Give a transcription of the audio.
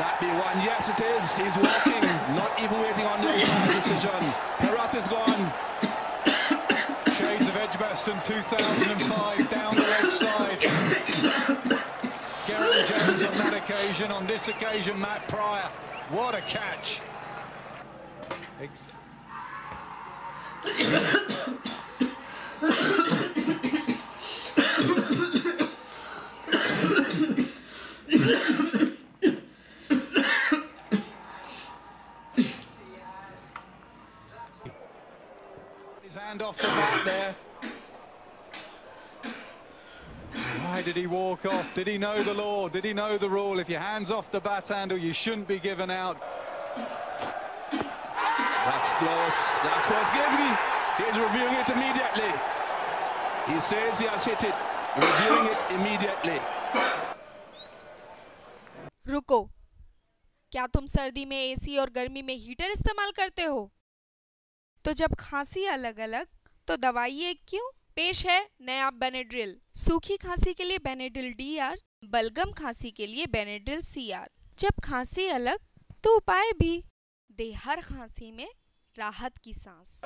that be one? Yes, it is. He's walking, not even waiting on the decision. Herat is gone. Shades of Edgbaston 2005 down the leg side. Gary Jones on that occasion. On this occasion, Matt Pryor. What a catch. His hand off the bat there. Why did he walk off? Did he know the law? Did he know the rule? If your hand's off the bat handle, you shouldn't be given out. That's close. That's close. Gavin, he's reviewing it immediately. He says he has hit it. Reviewing it immediately. रुको, क्या तुम सर्दी में AC और गर्मी में heater इस्तेमाल करते हो? तो जब खांसी अलग अलग तो दवाई एक क्यों? पेश है नया बेनेड्रिल। सूखी खांसी के लिए बेनेड्रिल DR, बलगम खांसी के लिए बेनेड्रिल CR। जब खांसी अलग तो उपाय भी, दे हर खांसी में राहत की सांस।